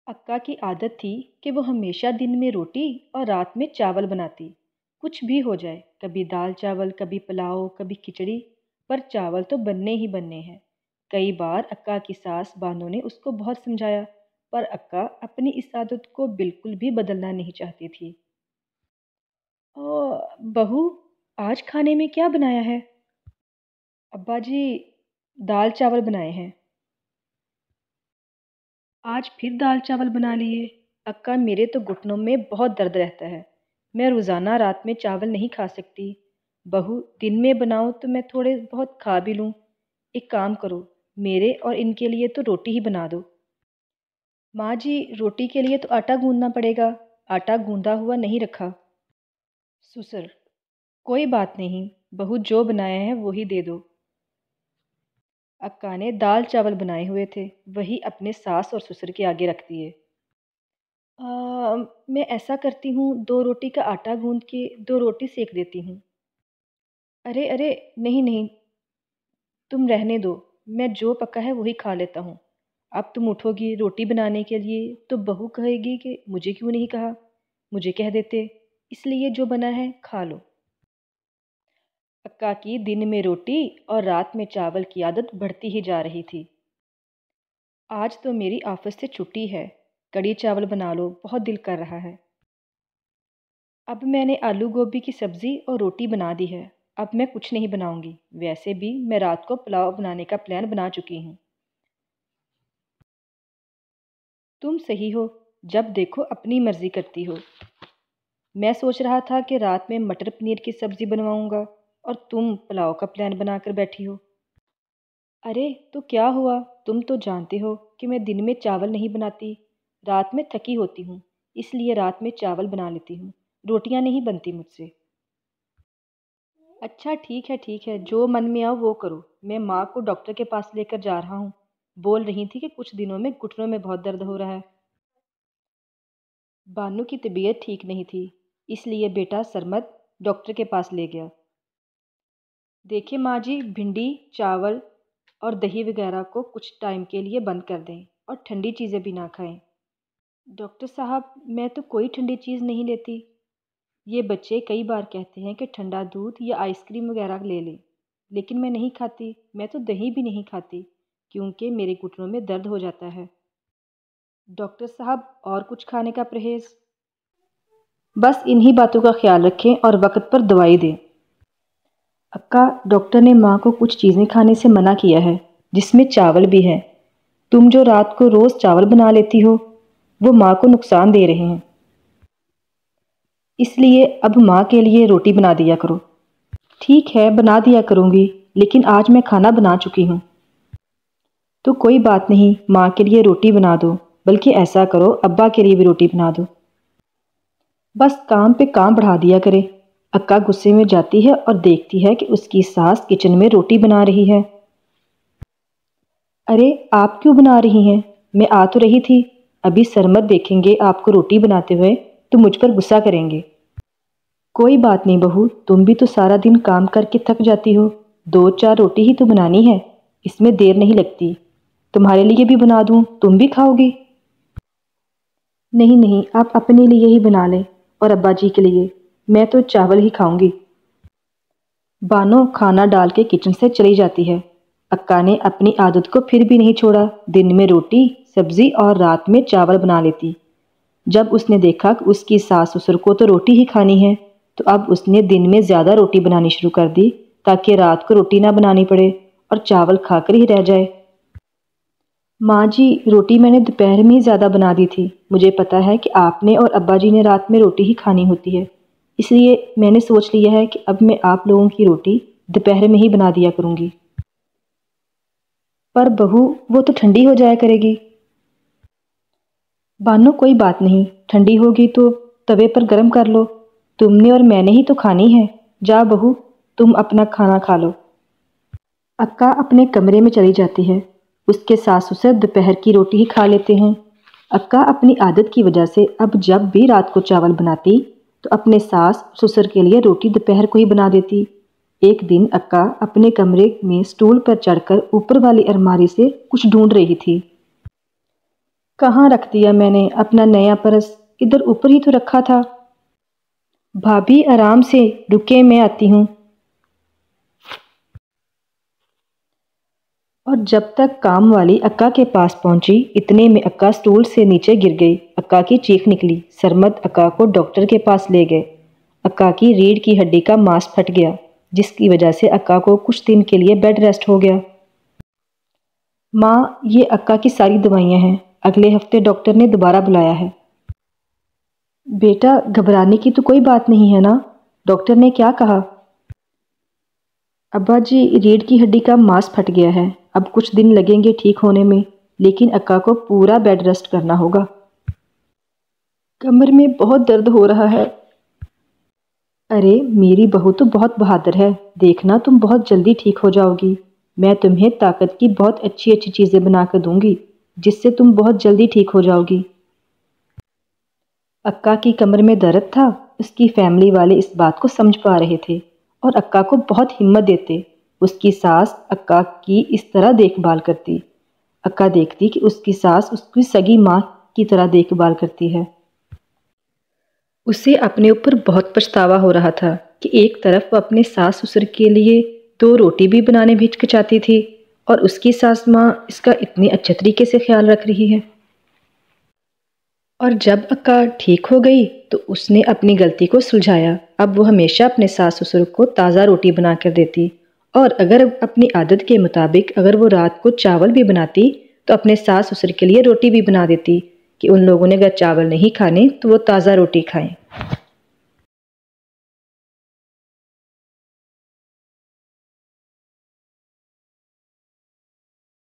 अक्का की आदत थी कि वो हमेशा दिन में रोटी और रात में चावल बनाती। कुछ भी हो जाए, कभी दाल चावल, कभी पुलाव, कभी खिचड़ी, पर चावल तो बनने ही बनने हैं। कई बार अक्का की सास बानो ने उसको बहुत समझाया, पर अक्का अपनी इस आदत को बिल्कुल भी बदलना नहीं चाहती थी। ओ बहू, आज खाने में क्या बनाया है? अब्बा जी, दाल चावल बनाए हैं। आज फिर दाल चावल बना लिए। अक्का, मेरे तो घुटनों में बहुत दर्द रहता है। मैं रोज़ाना रात में चावल नहीं खा सकती। बहू, दिन में बनाओ तो मैं थोड़े बहुत खा भी लूँ। एक काम करो, मेरे और इनके लिए तो रोटी ही बना दो। माँ जी, रोटी के लिए तो आटा गूंदना पड़ेगा। आटा गूंदा हुआ नहीं रखा। ससुर, कोई बात नहीं, बहू जो बनाया है वो ही दे दो। अक्का ने दाल चावल बनाए हुए थे, वही अपने सास और ससुर के आगे रख दिए। मैं ऐसा करती हूँ, 2 रोटी का आटा गूँध के 2 रोटी सेक देती हूँ। अरे, अरे! नहीं, नहीं, तुम रहने दो, मैं जो पका है वही खा लेता हूँ। अब तुम उठोगी रोटी बनाने के लिए तो बहू कहेगी कि मुझे क्यों नहीं कहा? मुझे कह देते, इसलिए जो बना है खा लो। अक्का की दिन में रोटी और रात में चावल की आदत बढ़ती ही जा रही थी। आज तो मेरी ऑफिस से छुट्टी है, कढ़ी चावल बना लो, बहुत दिल कर रहा है। अब मैंने आलू गोभी की सब्ज़ी और रोटी बना दी है। अब मैं कुछ नहीं बनाऊंगी। वैसे भी मैं रात को पुलाव बनाने का प्लान बना चुकी हूँ। तुम सही हो, जब देखो अपनी मर्जी करती हो। मैं सोच रहा था कि रात में मटर पनीर की सब्ज़ी बनवाऊंगा और तुम पुलाव का प्लान बनाकर बैठी हो। अरे तो क्या हुआ? तुम तो जानते हो कि मैं दिन में चावल नहीं बनाती। रात में थकी होती हूँ, इसलिए रात में चावल बना लेती हूँ। रोटियाँ नहीं बनती मुझसे। अच्छा, ठीक है, जो मन में आओ वो करो। मैं माँ को डॉक्टर के पास लेकर जा रहा हूँ। बोल रही थी कि कुछ दिनों में घुटनों में बहुत दर्द हो रहा है। बानू की तबीयत ठीक नहीं थी, इसलिए बेटा सरमद डॉक्टर के पास ले गया। देखिए माँ जी, भिंडी, चावल और दही वगैरह को कुछ टाइम के लिए बंद कर दें और ठंडी चीज़ें भी ना खाएं। डॉक्टर साहब, मैं तो कोई ठंडी चीज़ नहीं लेती। ये बच्चे कई बार कहते हैं कि ठंडा दूध या आइसक्रीम वगैरह ले लें, लेकिन मैं नहीं खाती। मैं तो दही भी नहीं खाती, क्योंकि मेरे घुटनों में दर्द हो जाता है। डॉक्टर साहब, और कुछ खाने का परहेज़? बस इन्हीं बातों का ख्याल रखें और वक्त पर दवाई दें। अक्का, डॉक्टर ने माँ को कुछ चीज़ें खाने से मना किया है, जिसमें चावल भी है। तुम जो रात को रोज़ चावल बना लेती हो, वो माँ को नुकसान दे रहे हैं। इसलिए अब माँ के लिए रोटी बना दिया करो। ठीक है, बना दिया करूँगी, लेकिन आज मैं खाना बना चुकी हूँ। तो कोई बात नहीं, माँ के लिए रोटी बना दो। बल्कि ऐसा करो, अब्बा के लिए भी रोटी बना दो। बस काम पे काम बढ़ा दिया करे। अक्का गुस्से में जाती है और देखती है कि उसकी सास किचन में रोटी बना रही है। अरे आप क्यों बना रही हैं? मैं आ तो रही थी। अभी सरमत देखेंगे आपको रोटी बनाते हुए तो मुझ पर गुस्सा करेंगे। कोई बात नहीं बहू, तुम भी तो सारा दिन काम करके थक जाती हो। 2-4 रोटी ही तो बनानी है, इसमें देर नहीं लगती। तुम्हारे लिए भी बना दूं, तुम भी खाओगी? नहीं नहीं, आप अपने लिए ही बना लें और अब्बा जी के लिए। मैं तो चावल ही खाऊंगी। बानो खाना डाल के किचन से चली जाती है। अक्का ने अपनी आदत को फिर भी नहीं छोड़ा। दिन में रोटी सब्जी और रात में चावल बना लेती। जब उसने देखा कि उसकी सास ससुर को तो रोटी ही खानी है, तो अब उसने दिन में ज़्यादा रोटी बनानी शुरू कर दी, ताकि रात को रोटी ना बनानी पड़े और चावल खाकर ही रह जाए। माँ जी, रोटी मैंने दोपहर में ही ज़्यादा बना दी थी। मुझे पता है कि आपने और अब्बा जी ने रात में रोटी ही खानी होती है, इसलिए मैंने सोच लिया है कि अब मैं आप लोगों की रोटी दोपहर में ही बना दिया करूँगी। पर बहू, वो तो ठंडी हो जाया करेगी। बानो कोई बात नहीं, ठंडी होगी तो तवे पर गरम कर लो। तुमने और मैंने ही तो खानी है। जा बहू, तुम अपना खाना खा लो। अक्का अपने कमरे में चली जाती है। उसके सास ससुर दोपहर की रोटी ही खा लेते हैं। अक्का अपनी आदत की वजह से अब जब भी रात को चावल बनाती तो अपने सास ससुर के लिए रोटी दोपहर को ही बना देती। एक दिन अक्का अपने कमरे में स्टूल पर चढ़कर ऊपर वाली अलमारी से कुछ ढूंढ रही थी। کہاں رکھ دیا میں نے اپنا نیا پرس؟ ادھر اوپر ہی تو رکھا تھا۔ بھابھی آرام سے، رکے میں آتی ہوں۔ اور جب تک کام والی اکا کے پاس پہنچی اتنے میں اکا سٹول سے نیچے گر گئی۔ اکا کی چیخ نکلی۔ سرمد اکا کو ڈاکٹر کے پاس لے گئے۔ اکا کی ریڑھ کی ہڈی کا ماس پھٹ گیا جس کی وجہ سے اکا کو کچھ دن کے لیے بیڈ ریسٹ ہو گیا۔ ماں، یہ اکا کی ساری دوائیاں ہیں، اگلے ہفتے ڈاکٹر نے دوبارہ بلایا ہے۔ بیٹا گھبرانے کی تو کوئی بات نہیں ہے نا؟ ڈاکٹر نے کیا کہا؟ ابا جی، ریڑھ کی ہڈی کا ماس پھٹ گیا ہے، اب کچھ دن لگیں گے ٹھیک ہونے میں، لیکن اکا کو پورا بیڈ ریسٹ کرنا ہوگا۔ کمر میں بہت درد ہو رہا ہے۔ ارے میری بہو تو بہت بہادر ہے، دیکھنا تم بہت جلدی ٹھیک ہو جاؤ گی۔ میں تمہیں طاقت کی بہت اچھی اچھی چیزیں بنا کر دوں گی جس سے تم بہت جلدی ٹھیک ہو جاؤ گی۔ اکا کی کمر میں درد تھا، اس کی فیملی والے اس بات کو سمجھ پا رہے تھے اور اکا کو بہت ہمت دیتے۔ اس کی ساس اکا کی اس طرح دیکھ بھال کرتی۔ اکا دیکھتی کہ اس کی ساس اس کی سگی ماں کی طرح دیکھ بھال کرتی ہے۔ اسے اپنے اوپر بہت پچھتاوا ہو رہا تھا کہ ایک طرف وہ اپنے ساس سسر کے لیے 2 روٹی بھی بنانے میں ہچکچاتی تھی اور اس کی ساس ماں اس کا اتنے اچھے طریقے سے خیال رکھ رہی ہے۔ اور جب اکا ٹھیک ہو گئی تو اس نے اپنی غلطی کو سلجھایا۔ اب وہ ہمیشہ اپنے ساس سسر کو تازہ روٹی بنا کر دیتی اور اگر اپنی عادت کے مطابق اگر وہ رات کو چاول بھی بناتی تو اپنے ساس سسر کے لیے روٹی بھی بنا دیتی کہ ان لوگوں نے اگر چاول نہیں کھانے تو وہ تازہ روٹی کھائیں۔